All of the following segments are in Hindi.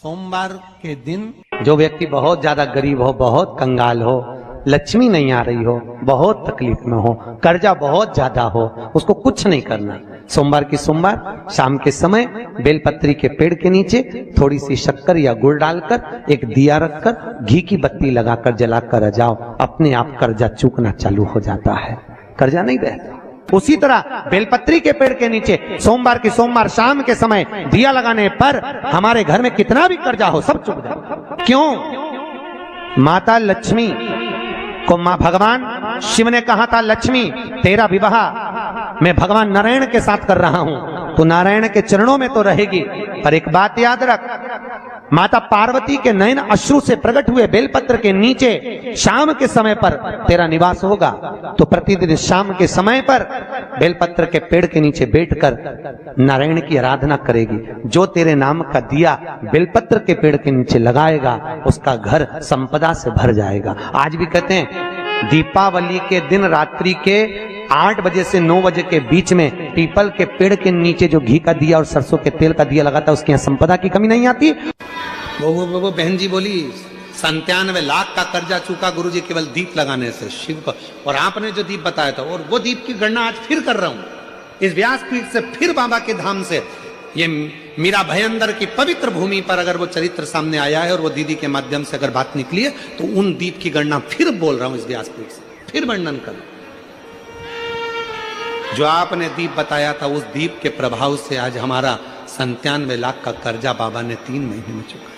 सोमवार के दिन जो व्यक्ति बहुत ज्यादा गरीब हो, बहुत कंगाल हो, लक्ष्मी नहीं आ रही हो, बहुत तकलीफ में हो, कर्जा बहुत ज्यादा हो, उसको कुछ नहीं करना। सोमवार की सोमवार शाम के समय बेलपत्री के पेड़ के नीचे थोड़ी सी शक्कर या गुड़ डालकर एक दिया रखकर घी की बत्ती लगाकर जलाकर जाओ, अपने आप कर्जा चूकना चालू हो जाता है, कर्जा नहीं रहता। उसी तरह बेलपत्री के पेड़ के नीचे सोमवार की सोमवार शाम के समय दिया लगाने पर हमारे घर में कितना भी कर्जा हो सब चुक जाए। क्यों? माता लक्ष्मी को मां भगवान शिव ने कहा था, लक्ष्मी तेरा विवाह मैं भगवान नारायण के साथ कर रहा हूं, तो नारायण के चरणों में तो रहेगी, पर एक बात याद रख, माता पार्वती के नयन अश्रु से प्रकट हुए बेलपत्र के नीचे शाम के समय पर तेरा निवास होगा। तो प्रतिदिन शाम के समय पर बेलपत्र के पेड़ के नीचे बैठकर नारायण की आराधना करेगी। जो तेरे नाम का दिया बेलपत्र के पेड़ के नीचे लगाएगा उसका घर संपदा से भर जाएगा। आज भी कहते हैं दीपावली के दिन रात्रि के 8 बजे से 9 बजे के बीच में पीपल के पेड़ के नीचे जो घी का दिया और सरसों के तेल का दिया लगाता है उसकी यहाँ संपदा की कमी नहीं आती। वो बहन जी बोली 97 लाख का कर्जा चूका गुरुजी केवल दीप लगाने से शिव को, और आपने जो दीप बताया था और वो दीप की गणना आज फिर कर रहा हूं इस व्यासपीठ से, फिर बाबा के धाम से। ये मीरा भयंदर की पवित्र भूमि पर अगर वो चरित्र सामने आया है और वो दीदी के माध्यम से अगर बात निकली है तो उन दीप की गणना फिर बोल रहा हूं इस व्यासपीठ से, फिर वर्णन कर। जो आपने दीप बताया था उस दीप के प्रभाव से आज हमारा 97 लाख का कर्जा बाबा ने 3 महीने में चुका।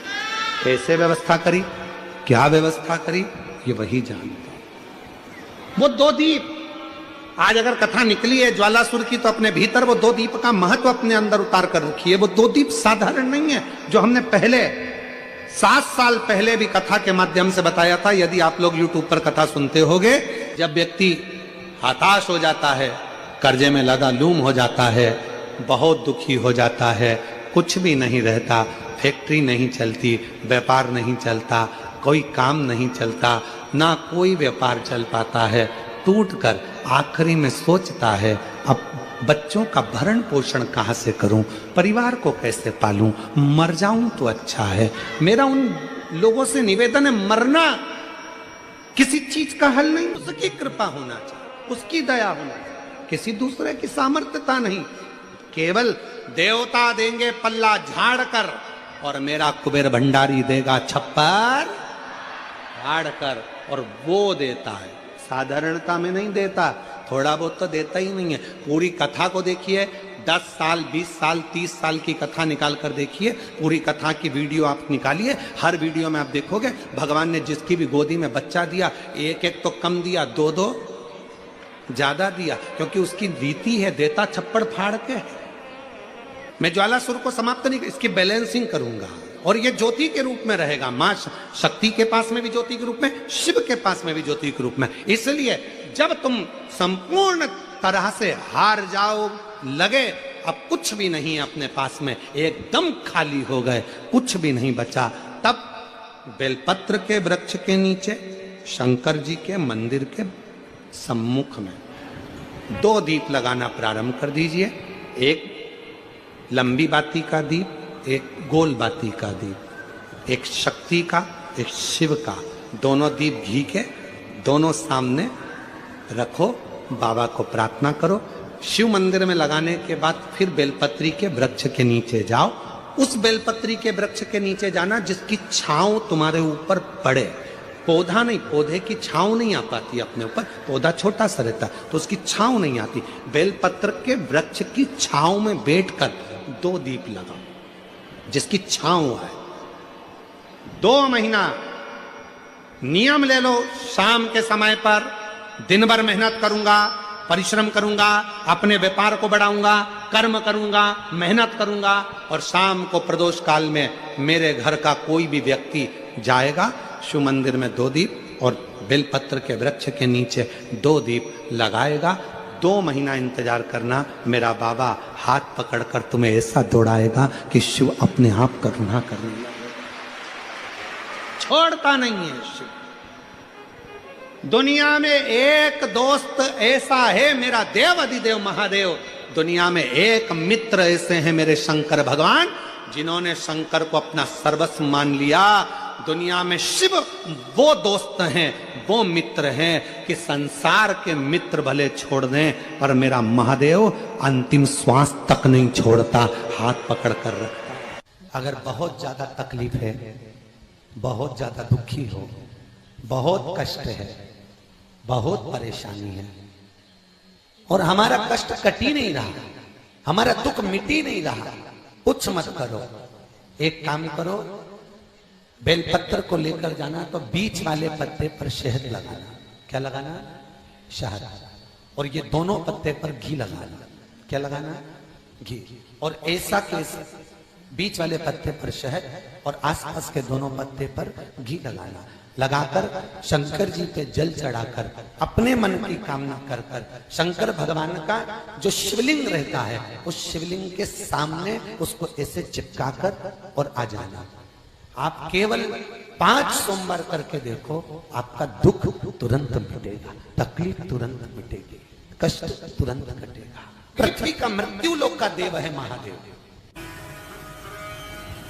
कैसे व्यवस्था करी, क्या व्यवस्था करी, ये वही जानता। वो 2 दीप आज अगर कथा निकली है ज्वालासुर की, तो अपने भीतर वो 2 दीप का महत्व अपने अंदर उतार कर रखी है। वो 2 दीप साधारण नहीं है जो हमने पहले 7 साल पहले भी कथा के माध्यम से बताया था। यदि आप लोग यूट्यूब पर कथा सुनते होंगे, जब व्यक्ति हताश हो जाता है, कर्जे में लदा लूम हो जाता है, बहुत दुखी हो जाता है, कुछ भी नहीं रहता, फैक्ट्री नहीं चलती, व्यापार नहीं चलता, कोई काम नहीं चलता, ना कोई व्यापार चल पाता है, टूटकर आखिरी में सोचता है अब बच्चों का भरण पोषण कहाँ से करूं, परिवार को कैसे पालूं, मर जाऊं तो अच्छा है। मेरा उन लोगों से निवेदन है, मरना किसी चीज का हल नहीं, उसकी कृपा होना चाहिए, उसकी दया होना चाहिए, किसी दूसरे की सामर्थ्यता नहीं। केवल देवता देंगे पल्ला झाड़ कर और मेरा कुबेर भंडारी देगा छप्पर झाड़ कर, और वो देता है, साधारणता में नहीं देता, थोड़ा बहुत तो देता ही नहीं है। पूरी कथा को देखिए, 10 साल 20 साल 30 साल की कथा निकाल कर देखिए, पूरी कथा की वीडियो आप निकालिए, हर वीडियो में आप देखोगे भगवान ने जिसकी भी गोदी में बच्चा दिया, एक एक तो कम दिया, 2 ज्यादा दिया, क्योंकि उसकी रीति है, देता छप्पड़ फाड़ के। मैं ज्वालासुर को समाप्त नहीं, इसकी बैलेंसिंग करूंगा, और ये ज्योति के रूप में रहेगा। मां शक्ति के पास में भी ज्योति के रूप में, शिव के पास में भी ज्योति के रूप में। इसलिए जब तुम संपूर्ण तरह से हार जाओ, लगे अब कुछ भी नहीं अपने पास में, एकदम खाली हो गए, कुछ भी नहीं बचा, तब बेलपत्र के वृक्ष के नीचे शंकर जी के मंदिर के सम्मुख में 2 दीप लगाना प्रारंभ कर दीजिए। एक लंबी बाती का दीप, एक गोल बाती का दीप, एक शक्ति का, एक शिव का, दोनों दीप घी के, दोनों सामने रखो, बाबा को प्रार्थना करो। शिव मंदिर में लगाने के बाद फिर बेलपत्री के वृक्ष के नीचे जाओ। उस बेलपत्री के वृक्ष के नीचे जाना जिसकी छांव तुम्हारे ऊपर पड़े, पौधा नहीं, पौधे की छांव नहीं आ पाती अपने ऊपर, पौधा छोटा सा रहता तो उसकी छांव नहीं आती। बेलपत्र के वृक्ष की छांव में बैठकर 2 दीप लगाओ जिसकी छांव है। 2 महीना नियम ले लो, शाम के समय पर दिन भर मेहनत करूंगा, परिश्रम करूंगा, अपने व्यापार को बढ़ाऊंगा, कर्म करूंगा, मेहनत करूंगा, और शाम को प्रदोष काल में मेरे घर का कोई भी व्यक्ति जाएगा, शिव मंदिर में 2 दीप और बेलपत्र के वृक्ष के नीचे 2 दीप लगाएगा। 2 महीना इंतजार करना, मेरा बाबा हाथ पकड़कर तुम्हें ऐसा दौड़ाएगा कि शिव अपने आप करुणा करने लगेगा। छोड़ता नहीं है शिव। दुनिया में एक दोस्त ऐसा है मेरा देव अधिदेव महादेव, दुनिया में एक मित्र ऐसे हैं मेरे शंकर भगवान जिन्होंने शंकर को अपना सर्वस्व मान लिया, दुनिया में शिव वो दोस्त हैं, वो मित्र हैं कि संसार के मित्र भले छोड़ दें पर मेरा महादेव अंतिम श्वास तक नहीं छोड़ता, हाथ पकड़ कर रखता। अगर बहुत ज्यादा तकलीफ है, बहुत ज्यादा दुखी हो, बहुत कष्ट है, बहुत परेशानी है और हमारा कष्ट कट ही नहीं रहा, हमारा दुख मिट ही नहीं रहा, कुछ मत करो, एक काम करो, बेलपत्र को लेकर जाना तो बीच वाले पत्ते पर शहद लगाना। क्या लगाना? शहद। और ये दोनों पत्ते पर घी लगाना। क्या लगाना? घी। और ऐसा कैसे? बीच वाले पत्ते पर शहद और आसपास के दोनों पत्ते पर घी लगाना। लगाकर शंकर जी पे जल चढ़ाकर अपने मन की कामना कर कर शंकर भगवान का जो शिवलिंग रहता है उस शिवलिंग के सामने उसको ऐसे चिपकाकर और आ जाना। आप केवल 5 सोमवार करके देखो, आपका दुख तुरंत मिटेगा, तकलीफ तुरंत मिटेगी, कष्ट तुरंत कटेगा। पृथ्वी का मृत्यु लोक का देव है महादेव।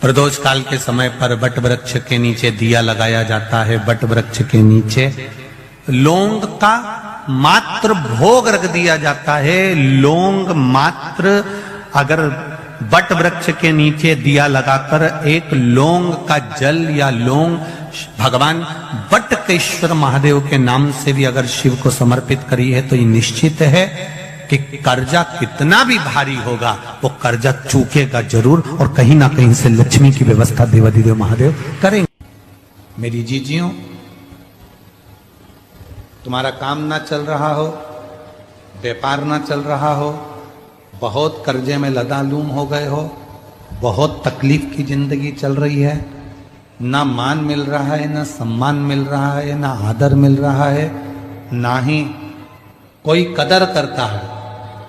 प्रदोष काल के समय पर वट वृक्ष के नीचे दिया लगाया जाता है। वट वृक्ष के नीचे लौंग का मात्र भोग रख दिया जाता है। लौंग मात्र, अगर वट वृक्ष के नीचे दिया लगाकर एक लौंग का जल या लौंग भगवान वटकेश्वर महादेव के नाम से भी अगर शिव को समर्पित करी है तो ये निश्चित है कि कर्जा कितना भी भारी होगा वो कर्जा चूकेगा जरूर और कहीं ना कहीं से लक्ष्मी की व्यवस्था देवाधिदेव महादेव करेंगे। मेरी जीजियों, तुम्हारा काम ना चल रहा हो, व्यापार ना चल रहा हो, बहुत कर्जे में लदालूम हो गए हो, बहुत तकलीफ की जिंदगी चल रही है, ना मान मिल रहा है, ना सम्मान मिल रहा है, ना आदर मिल रहा है, ना ही कोई कदर करता है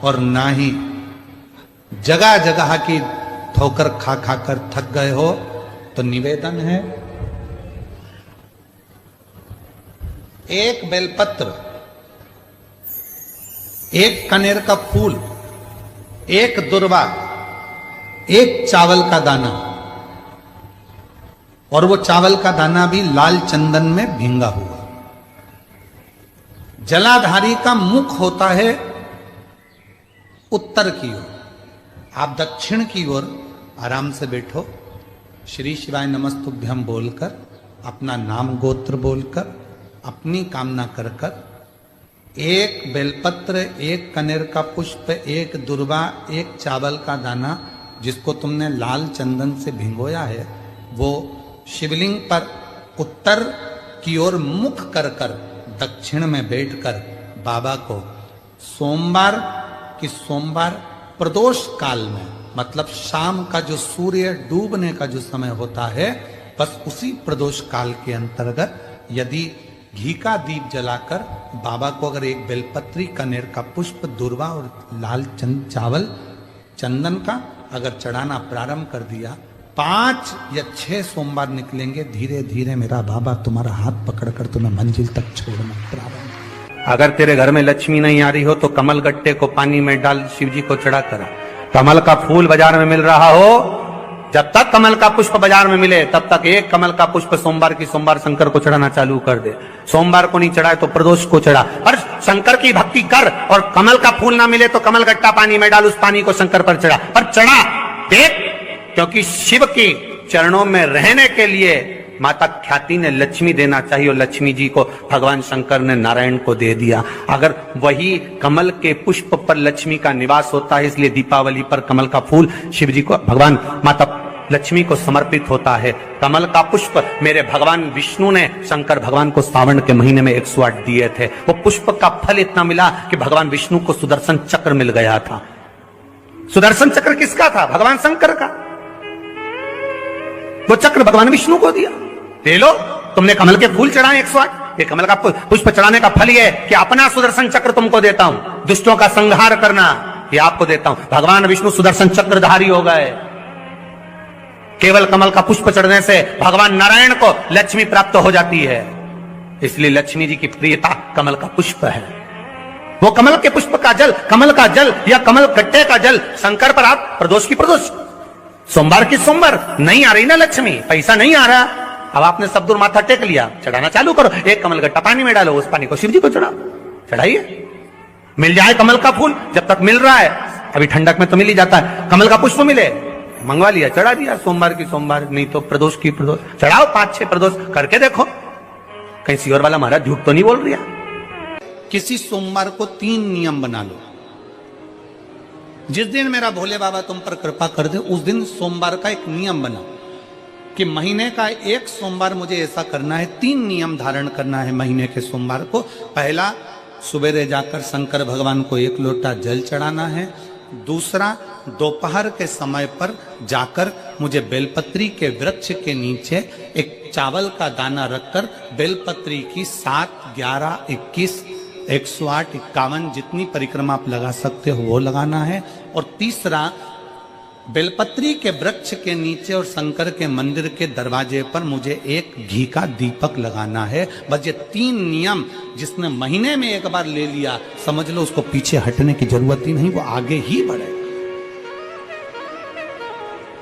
और ना ही जगह जगह की ठोकर खा खा कर थक गए हो, तो निवेदन है एक बेलपत्र, एक कनेर का फूल, एक दुर्वा, एक चावल का दाना, और वो चावल का दाना भी लाल चंदन में भींगा हुआ। जलाधारी का मुख होता है उत्तर की ओर, आप दक्षिण की ओर आराम से बैठो, श्री शिवाय नमस्तुभ्यम बोलकर, अपना नाम गोत्र बोलकर, अपनी कामना कर कर एक बेलपत्र, एक कनेर का पुष्प, एक दुर्वा, एक चावल का दाना जिसको तुमने लाल चंदन से भिगोया है, वो शिवलिंग पर उत्तर की ओर मुख कर कर दक्षिण में बैठकर बाबा को सोमवार की सोमवार प्रदोष काल में, मतलब शाम का जो सूर्य डूबने का जो समय होता है, बस उसी प्रदोष काल के अंतर्गत यदि घी का दीप जलाकर बाबा को अगर एक बेलपत्री, कनेर का पुष्प, दुर्वा और लाल चावल चंदन का अगर चढ़ाना प्रारंभ कर दिया, 5 या 6 सोमवार निकलेंगे, धीरे धीरे मेरा बाबा तुम्हारा हाथ पकड़कर तुम्हें मंजिल तक छोड़ना प्रारंभ। अगर तेरे घर में लक्ष्मी नहीं आ रही हो तो कमल गट्टे को पानी में डाल शिव जी को चढ़ा कर, कमल का फूल बाजार में मिल रहा हो, जब तक कमल का पुष्प बाजार में मिले तब तक एक कमल का पुष्प सोमवार की सोमवार शंकर को चढ़ाना चालू कर दे। सोमवार को नहीं चढ़ाए तो प्रदोष को चढ़ा, पर शंकर की भक्ति कर, और कमल का फूल ना मिले तो कमल गट्टा पानी में डाल, उस पानी को शंकर पर चढ़ा, पर चढ़ा देख, क्योंकि शिव के चरणों में रहने के लिए माता ख्याति ने लक्ष्मी देना चाहिए और लक्ष्मी जी को भगवान शंकर ने नारायण को दे दिया। अगर वही कमल के पुष्प पर लक्ष्मी का निवास होता है, इसलिए दीपावली पर कमल का फूल शिव जी को, भगवान माता लक्ष्मी को समर्पित होता है। कमल का पुष्प मेरे भगवान विष्णु ने शंकर भगवान को सावन के महीने में 108 दिए थे। वो पुष्प का फल इतना मिला कि भगवान विष्णु को सुदर्शन चक्र मिल गया था। सुदर्शन चक्र किसका था? भगवान शंकर का। वो चक्र भगवान विष्णु को दिया। ले लो, तुमने कमल के फूल चढ़ाए 108, ये कमल का पुष्प चढ़ाने का फल ये कि अपना सुदर्शन चक्र तुमको देता हूं, दुष्टों का संहार करना ये आपको देता हूं। भगवान विष्णु सुदर्शन चक्रधारी हो गए। केवल कमल का पुष्प चढ़ने से भगवान नारायण को लक्ष्मी प्राप्त हो जाती है, इसलिए लक्ष्मी जी की प्रियता कमल का पुष्प है। वो कमल के पुष्प का जल, कमल का जल या कमल गट्टे का जल शंकर पर आप प्रदोष की प्रदोष सोमवार की सोमवार नहीं आ रही ना लक्ष्मी, पैसा नहीं आ रहा, अब आपने सब दूर माथा टेक लिया, चढ़ाना चालू करो। एक कमल गट्टा पानी में डालो, उस पानी को शिव जी को चढ़ाओ, चढ़ाइए। मिल जाए कमल का फूल, जब तक मिल रहा है, अभी ठंडक में तो मिल ही जाता है, कमल का पुष्प मिले, मंगवा लिया, चढ़ा दिया सोमवार की सोमवार, नहीं तो प्रदोष की प्रदोष चढ़ाओ, 5-6 प्रदोष करके देखो, कहीं सियोर वाला महाराज झूठ तो नहीं बोल रहा। किसी सोमवार को 3 नियम बना लो। जिस दिन मेरा भोले बाबा तुम पर कृपा कर दे, उस दिन सोमवार का एक नियम बनाओ कि महीने का एक सोमवार मुझे ऐसा करना है, 3 नियम धारण करना है महीने के सोमवार को। पहला, सुबेरे जाकर शंकर भगवान को 1 लोटा जल चढ़ाना है। दूसरा, दोपहर के समय पर जाकर मुझे बेलपत्री के वृक्ष के नीचे एक चावल का दाना रखकर बेलपत्री की 7, 11, 21, 108, 51 जितनी परिक्रमा आप लगा सकते हो वो लगाना है। और तीसरा, बेलपत्री के वृक्ष के नीचे और शंकर के मंदिर के दरवाजे पर मुझे एक घी का दीपक लगाना है। बस ये 3 नियम जिसने महीने में एक बार ले लिया, समझ लो उसको पीछे हटने की जरूरत ही नहीं, वो आगे ही बढ़ेगा।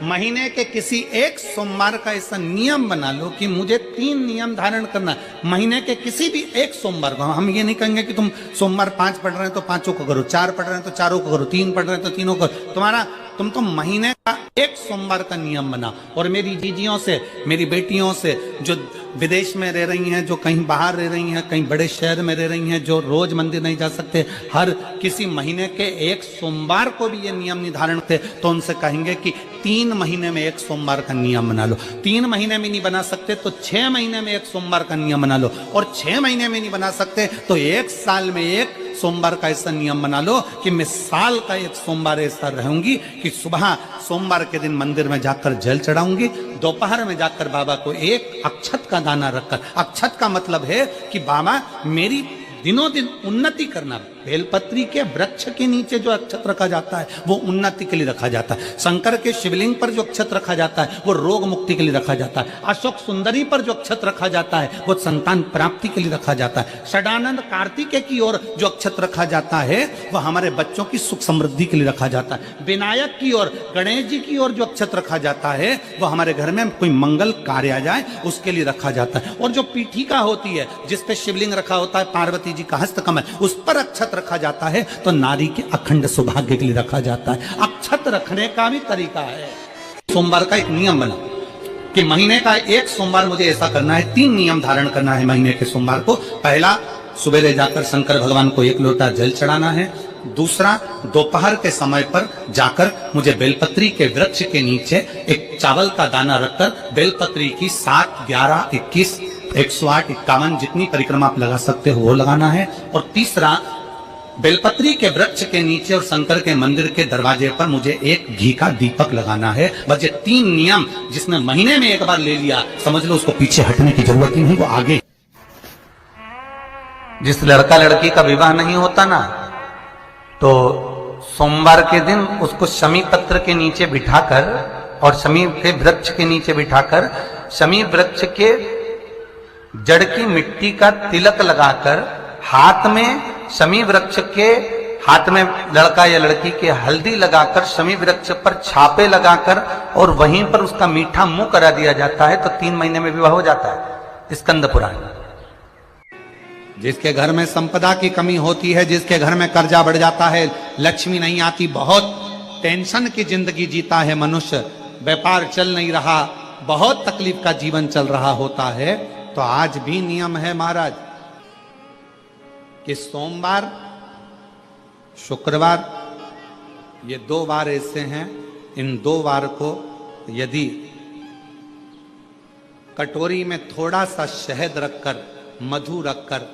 महीने के किसी एक सोमवार का ऐसा नियम बना लो कि मुझे 3 नियम धारण करना। महीने के किसी भी एक सोमवार को, हम ये नहीं कहेंगे कि तुम सोमवार 5 पढ़ रहे हैं तो 5 को करो, 4 पढ़ रहे हैं तो 4 को करो, 3 पढ़ रहे हैं तो 3 को करो। तुम तो महीने का एक सोमवार का नियम बना। और मेरी जीजियों से, मेरी बेटियों से जो विदेश में रह रही हैं, जो कहीं बाहर रह रही हैं, कहीं बड़े शहर में रह रही हैं, जो रोज मंदिर नहीं जा सकते, हर किसी महीने के एक सोमवार को भी ये नियम निर्धारण करते, तो उनसे कहेंगे कि 3 महीने में एक सोमवार का नियम बना लो। 3 महीने में नहीं बना सकते तो 6 महीने में एक सोमवार का नियम बना लो। और 6 महीने में नहीं बना सकते तो 1 साल में एक सोमवार का ऐसा नियम बना लो कि मैं साल का एक सोमवार ऐसा रहूंगी कि सुबह सोमवार के दिन मंदिर में जाकर जल चढ़ाऊंगी, दोपहर में जाकर बाबा को एक अक्षत का दाना रखकर, अक्षत का मतलब है कि बाबा मेरी दिनों दिन उन्नति करना। बेलपत्री के वृक्ष के नीचे जो अक्षत रखा जाता है वो उन्नति के लिए रखा जाता है। शंकर के शिवलिंग पर जो अक्षत रखा जाता है वो रोग मुक्ति के लिए रखा जाता है। अशोक सुंदरी पर जो अक्षत रखा जाता है वो संतान प्राप्ति के लिए रखा जाता है। षडानंद कार्तिकेय की ओर जो अक्षत रखा जाता है वह हमारे बच्चों की सुख समृद्धि के लिए रखा जाता है। विनायक की ओर, गणेश जी की ओर जो अक्षत रखा जाता है वो हमारे घर में कोई मंगल कार्य आ जाए उसके लिए रखा जाता है। और जो पीठिका होती है जिसपे शिवलिंग रखा होता है, पार्वती जी का हस्तकमल, उस पर अक्षत रखा जाता है तो नारी के अखंड सौभाग्य के लिए रखा जाता है। अक्षत रखने का भी तरीका है। सोमवार का एक नियम बना कि महीने का एक सोमवार मुझे ऐसा करना है, 3 नियम धारण करना है महीने के सोमवार को। पहला, सुबेरे जाकर शंकर भगवान को 1 लोटा जल चढ़ाना है। दूसरा, दोपहर के समय पर जाकर मुझे बेलपत्री के वृक्ष के नीचे एक चावल का दाना रखकर बेलपत्री की 7, 11, 21, 108, 51 जितनी परिक्रमा आप लगा सकते हो वो लगाना है। और तीसरा, बेलपत्री के वृक्ष के नीचे और शंकर के मंदिर के दरवाजे पर मुझे एक घी का दीपक लगाना है। बस ये 3 नियम जिसने महीने में एक बार ले लिया, समझ लो उसको पीछे हटने की जरूरत ही नहीं, वो आगे। जिस लड़का लड़की का विवाह नहीं होता ना, तो सोमवार के दिन उसको शमी पत्र के नीचे बिठाकर और शमी के वृक्ष के नीचे बिठाकर शमी वृक्ष के जड़ की मिट्टी का तिलक लगाकर हाथ में शमी वृक्ष के हाथ में लड़का या लड़की के हल्दी लगाकर शमी वृक्ष पर छापे लगाकर और वहीं पर उसका मीठा मुंह करा दिया जाता है तो 3 महीने में विवाह हो जाता है। स्कंद पुराण। जिसके घर में संपदा की कमी होती है, जिसके घर में कर्जा बढ़ जाता है, लक्ष्मी नहीं आती, बहुत टेंशन की जिंदगी जीता है मनुष्य, व्यापार चल नहीं रहा, बहुत तकलीफ का जीवन चल रहा होता है, तो आज भी नियम है महाराज कि सोमवार, शुक्रवार, ये 2 वार ऐसे हैं, इन 2 वार को यदि कटोरी में थोड़ा सा शहद रखकर, मधु रखकर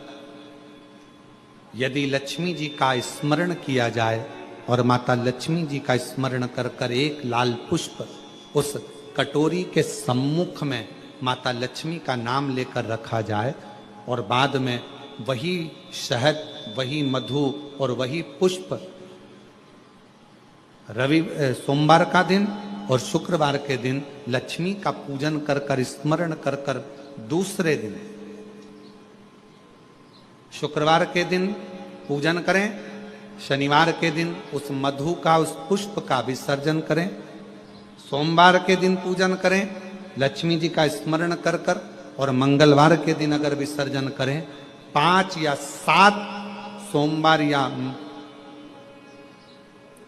यदि लक्ष्मी जी का स्मरण किया जाए और माता लक्ष्मी जी का स्मरण कर कर एक लाल पुष्प उस कटोरी के सम्मुख में माता लक्ष्मी का नाम लेकर रखा जाए और बाद में वही शहद, वही मधु और वही पुष्प सोमवार का दिन और शुक्रवार के दिन लक्ष्मी का पूजन कर कर, स्मरण कर कर, दूसरे दिन शुक्रवार के दिन पूजन करें, शनिवार के दिन उस मधु का, उस पुष्प का विसर्जन करें, सोमवार के दिन पूजन करें लक्ष्मी जी का स्मरण कर कर, और मंगलवार के दिन अगर विसर्जन करें 5 या 7 सोमवार या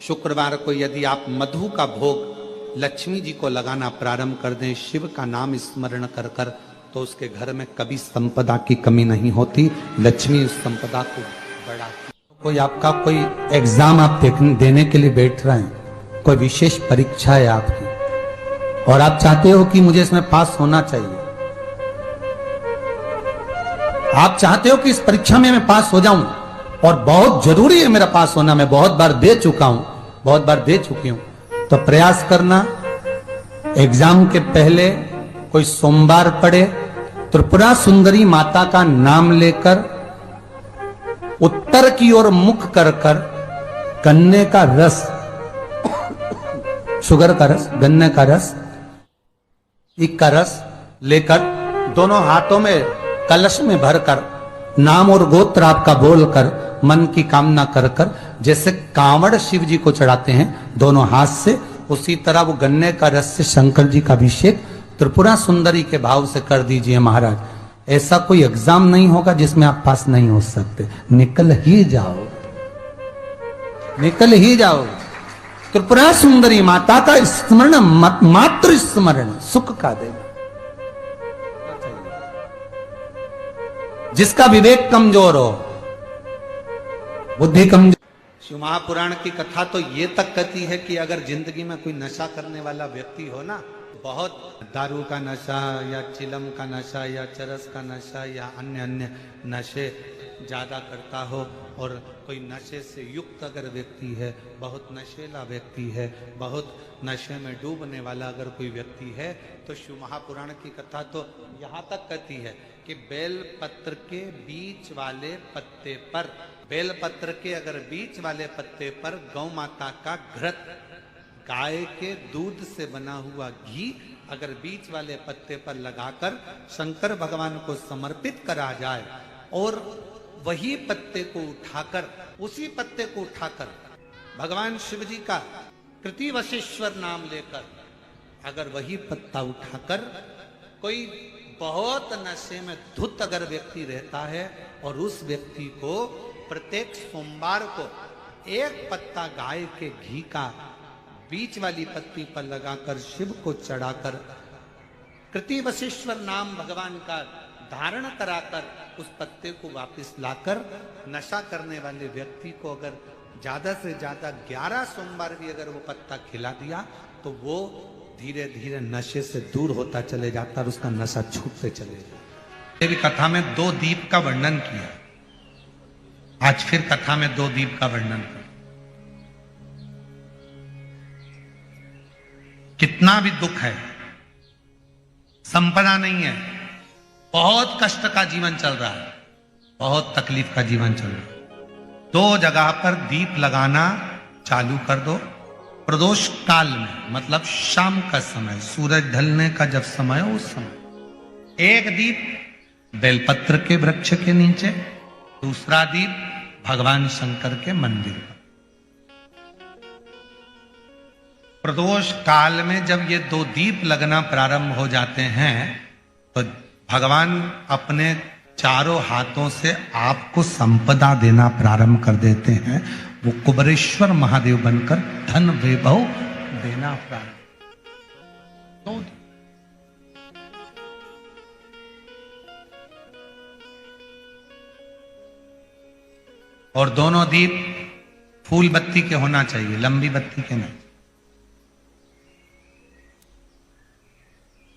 शुक्रवार को यदि आप मधु का भोग लक्ष्मी जी को लगाना प्रारंभ कर दें शिव का नाम स्मरण कर कर, तो उसके घर में कभी संपदा की कमी नहीं होती, लक्ष्मी उस संपदा को बढ़ाती। कोई आपका कोई एग्जाम आप देने के लिए बैठ रहे हैं, कोई विशेष परीक्षा है आपकी और आप चाहते हो कि मुझे इसमें पास होना चाहिए, आप चाहते हो कि इस परीक्षा में मैं पास हो जाऊं और बहुत जरूरी है मेरा पास होना, मैं बहुत बार दे चुका हूं, बहुत बार दे चुकी हूं, तो प्रयास करना एग्जाम के पहले कोई सोमवार पड़े, त्रिपुरा सुंदरी माता का नाम लेकर उत्तर की ओर मुख कर कर गन्ने का रस, शुगर का रस, गन्ने का रस, ईख का रस लेकर दोनों हाथों में कलश में भरकर नाम और गोत्र आपका बोलकर मन की कामना कर कर, जैसे कांवड़ शिव जी को चढ़ाते हैं दोनों हाथ से, उसी तरह वो गन्ने का रस से शंकर जी का अभिषेक त्रिपुरा सुंदरी के भाव से कर दीजिए महाराज। ऐसा कोई एग्जाम नहीं होगा जिसमें आप पास नहीं हो सकते, निकल ही जाओ, निकल ही जाओ। त्रिपुरा सुंदरी माता का स्मरण, मात्र स्मरण सुख का देगा। जिसका विवेक कमजोर हो, बुद्धि कमजोर। शिव महापुराण की कथा तो ये तक कहती है कि अगर जिंदगी में कोई नशा करने वाला व्यक्ति हो ना, बहुत दारू का नशा या चिलम का नशा या चरस का नशा या अन्य अन्य नशे ज्यादा करता हो, और कोई नशे से युक्त अगर व्यक्ति है, बहुत नशेला व्यक्ति है, बहुत नशे में डूबने वाला अगर कोई व्यक्ति है, तो शिव महापुराण की कथा तो यहाँ तक कहती है कि बेल पत्र के बीच वाले पत्ते पर, बेल पत्र के अगर बीच वाले पत्ते पर गौ माता का घृत, गाय के दूध से बना हुआ घी अगर बीच वाले पत्ते पर लगाकर शंकर भगवान को समर्पित करा जाए, और वही पत्ते को उठाकर, उसी पत्ते को उठाकर भगवान शिव जी का कृति वशिष्वर नाम लेकर, अगर वही पत्ता उठाकर कोई बहुत नशे में धुत अगर व्यक्ति रहता है और उस व्यक्ति को प्रत्येक सोमवार को एक पत्ता गाय के घी का बीच वाली पत्ती पर लगाकर शिव को चढ़ाकर कृति वशिष्वर नाम भगवान का धारण कराकर उस पत्ते को वापस लाकर नशा करने वाले व्यक्ति को अगर ज्यादा से ज्यादा 11 सोमवार भी अगर वो पत्ता खिला दिया, तो वो धीरे धीरे नशे से दूर होता चले जाता और उसका नशा छूटते चले जाता। भी कथा में 2 दीप का वर्णन किया, आज फिर कथा में 2 दीप का वर्णन कर। कितना भी दुख है, संपदा नहीं है, बहुत कष्ट का जीवन चल रहा है, बहुत तकलीफ का जीवन चल रहा है, 2 जगह पर दीप लगाना चालू कर दो। प्रदोष काल में, मतलब शाम का समय, सूरज ढलने का जब समय हो, उस समय एक दीप बेलपत्र के वृक्ष के नीचे, दूसरा दीप भगवान शंकर के मंदिर पर। प्रदोष काल में जब ये 2 दीप लगना प्रारंभ हो जाते हैं, तो भगवान अपने चारों हाथों से आपको संपदा देना प्रारंभ कर देते हैं। वो कुबरेश्वर महादेव बनकर धन वैभव देना प्रारंभ। और दोनों दीप फूल बत्ती के होना चाहिए, लंबी बत्ती के नहीं।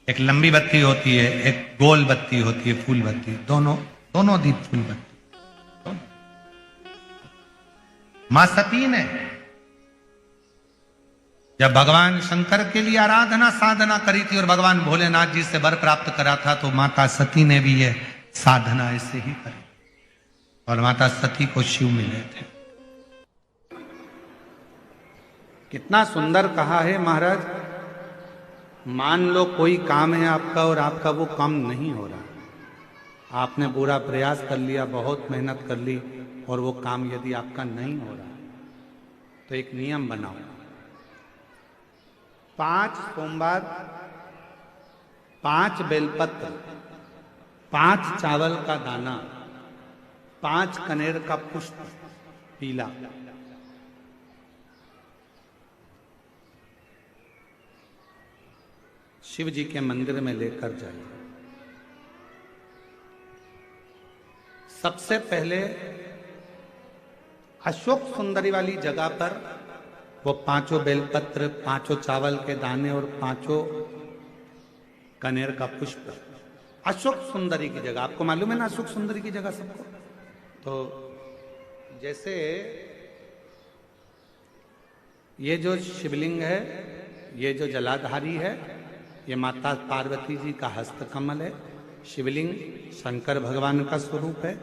एक लंबी बत्ती होती है, एक गोल बत्ती होती है, फूल बत्ती, दोनों दीप फूल बत्ती। मां सती ने जब भगवान शंकर के लिए आराधना साधना करी थी और भगवान भोलेनाथ जी से वर प्राप्त करा था, तो माता सती ने भी यह साधना ऐसे ही करी और माता सती को शिव मिले थे। कितना सुंदर कहा है महाराज। मान लो कोई काम है आपका और आपका वो काम नहीं हो रहा, आपने पूरा प्रयास कर लिया, बहुत मेहनत कर ली, और वो काम यदि आपका नहीं हो रहा, तो एक नियम बनाओ, 5 सोमवार, 5 बेलपत्र, 5 चावल का दाना, 5 कनेर का पुष्प पीला, शिव जी के मंदिर में लेकर जाइए। सबसे पहले अशोक सुंदरी वाली जगह पर वो 5 बेलपत्र, 5 चावल के दाने और 5 कनेर का पुष्प अशोक सुंदरी की जगह, आपको मालूम है ना अशोक सुंदरी की जगह सबको। तो जैसे ये जो शिवलिंग है, ये जो जलाधारी है, ये माता पार्वती जी का हस्त कमल है। शिवलिंग शंकर भगवान का स्वरूप है।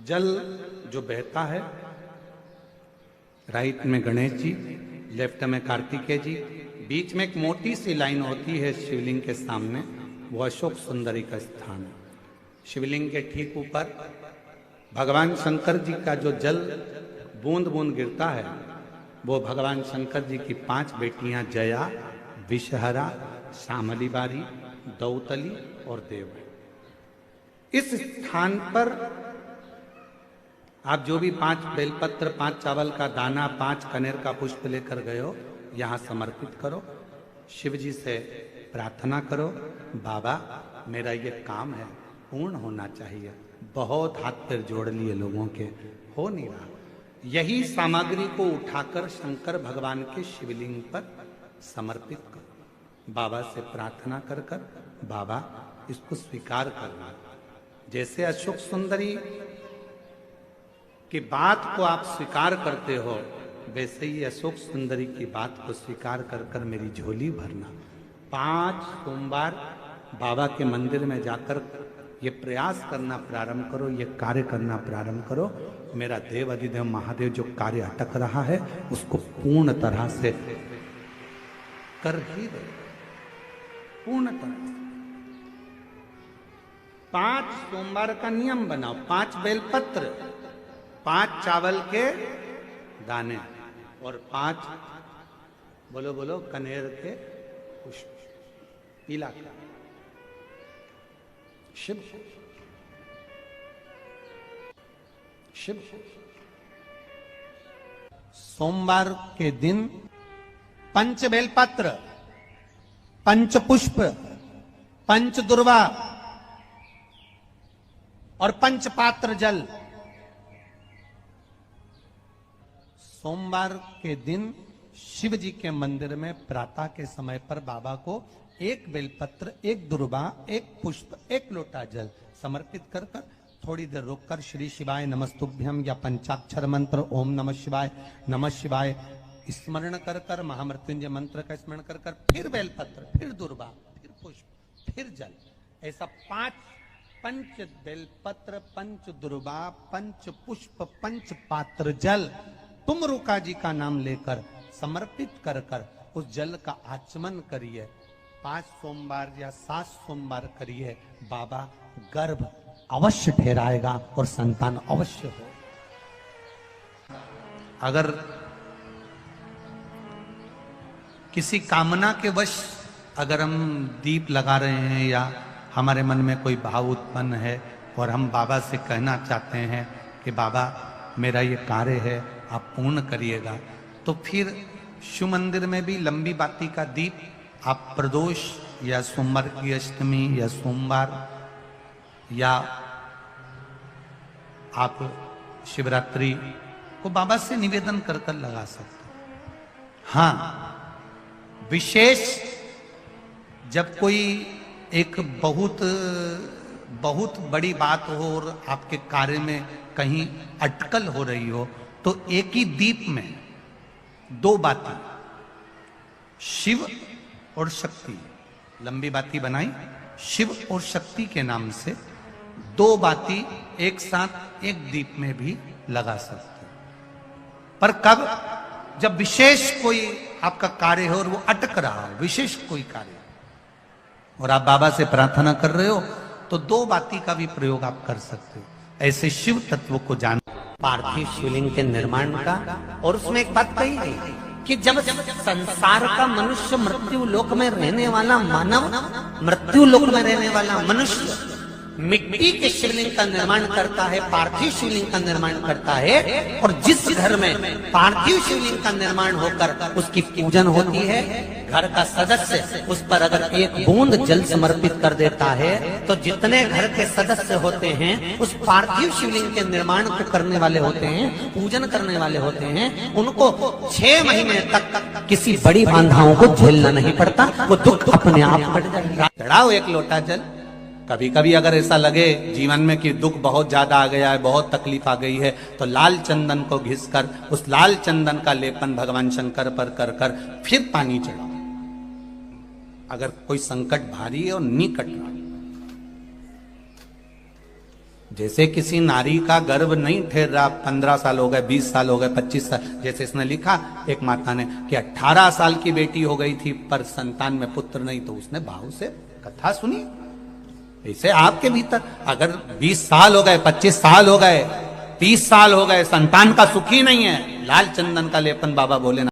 जल जो बहता है, राइट में गणेश जी, लेफ्ट में कार्तिकेय जी, बीच में एक मोटी सी लाइन होती है शिवलिंग के सामने, वो अशोक सुंदरी का स्थान है। शिवलिंग के ठीक ऊपर भगवान शंकर जी का जो जल बूंद बूंद गिरता है, वो भगवान शंकर जी की 5 बेटियां जया, विषहरा, श्यामली बारी, दौतली और देव। इस स्थान पर आप जो भी 5 बेलपत्र, 5 चावल का दाना, 5 कनेर का पुष्प लेकर गए हो, यहाँ समर्पित करो। शिव जी से प्रार्थना करो, बाबा मेरा ये काम है पूर्ण होना चाहिए। बहुत हाथ पैर जोड़ लिए लोगों के, हो नहीं रहा। यही सामग्री को उठाकर शंकर भगवान के शिवलिंग पर समर्पित करो। बाबा से प्रार्थना कर कर, बाबा इसको स्वीकार करना। जैसे अशोक सुंदरी की बात को आप स्वीकार करते हो, वैसे ही अशोक सुंदरी की बात को स्वीकार कर कर मेरी झोली भरना। 5 सोमवार बाबा के मंदिर में जाकर ये प्रयास करना प्रारंभ करो, ये कार्य करना प्रारंभ करो। मेरा देव अधिदेव महादेव जो कार्य अटक रहा है उसको पूर्ण तरह से कर ही दे, पूर्ण तरह से। 5 सोमवार का नियम बनाओ, 5 बेलपत्र, 5 चावल के दाने और 5 बोलो बोलो कनेर के पुष्प पीला का। शिव शिव सोमवार के दिन 5 बेलपत्र, 5 पुष्प, 5 दुर्वा और 5 पात्र जल। सोमवार के दिन शिव जी के मंदिर में प्रातः के समय पर बाबा को 1 बेलपत्र, 1 दुर्वा, 1 पुष्प, 1 लोटा जल समर्पित कर कर थोड़ी देर रोककर श्री शिवाय नमस्तुभ्यम या पंचाक्षर मंत्र ओम नमः शिवाय स्मरण कर कर, महामृत्युंजय मंत्र का स्मरण कर कर, फिर बेलपत्र, फिर दुर्वा, फिर पुष्प, फिर जल, ऐसा 5 बेलपत्र, 5 दुर्वा, 5 पुष्प, 5 पात्र जल तुम रुका जी का नाम लेकर समर्पित कर कर उस जल का आचमन करिए। 5 सोमवार या 7 सोमवार करिए, बाबा गर्भ अवश्य ठहराएगा और संतान अवश्य हो। अगर किसी कामना के वश अगर हम दीप लगा रहे हैं या हमारे मन में कोई भाव उत्पन्न है और हम बाबा से कहना चाहते हैं कि बाबा मेरा ये कार्य है आप पूर्ण करिएगा, तो फिर शिव मंदिर में भी लंबी बाती का दीप आप प्रदोष या सोमवार की अष्टमी या सोमवार या आप शिवरात्रि को बाबा से निवेदन कर कर लगा सकते हैं। हाँ, विशेष जब कोई एक बहुत बड़ी बात हो और आपके कार्य में कहीं अटकल हो रही हो, तो एक ही दीप में 2 बाती, शिव और शक्ति, लंबी बाती बनाई, शिव और शक्ति के नाम से 2 बाती एक साथ एक दीप में भी लगा सकते हैं। पर कब? जब विशेष कोई आपका कार्य हो और वो अटक रहा हो, विशेष कोई कार्य, और आप बाबा से प्रार्थना कर रहे हो, तो 2 बाती का भी प्रयोग आप कर सकते हो। ऐसे शिव तत्व को जान, पार्थिव शिवलिंग के निर्माण का, और उसमें एक बात कही गई कि जब संसार का मनुष्य मृत्यु लोक में रहने वाला मानव, मृत्यु लोक में रहने वाला मनुष्य मिट्टी के शिवलिंग का निर्माण करता है, पार्थिव शिवलिंग का निर्माण करता है, और जिस घर में पार्थिव शिवलिंग का निर्माण होकर उसकी पूजन होती है, घर का सदस्य उस पर अगर एक बूंद जल समर्पित कर देता है तो जितने घर के सदस्य होते हैं उस पार्थिव शिवलिंग के निर्माण को करने वाले होते हैं, पूजन करने वाले होते हैं, उनको 6 महीने तक किसी बड़ी बाधाओं को झेलना नहीं पड़ता, वो दुख अपने आप हट जाएगा। चढ़ाओ एक लोटा जल। कभी कभी अगर ऐसा लगे जीवन में कि दुख बहुत ज्यादा आ गया है, बहुत तकलीफ आ गई है, तो लाल चंदन को घिसकर उस लाल चंदन का लेपन भगवान शंकर पर कर फिर पानी चढ़ाओ। अगर कोई संकट भारी है और निकट रहा, जैसे किसी नारी का गर्भ नहीं ठहर रहा, 15 साल हो गए, 20 साल हो गए, 25 साल, जैसे इसने लिखा एक माता ने कि 18 साल की बेटी हो गई थी पर संतान में पुत्र नहीं, तो उसने भाव से कथा सुनी। ऐसे आपके भीतर अगर 20 साल हो गए, 25 साल हो गए, 30 साल हो गए, संतान का सुख ही नहीं है, लाल चंदन का लेपन बाबा बोले ना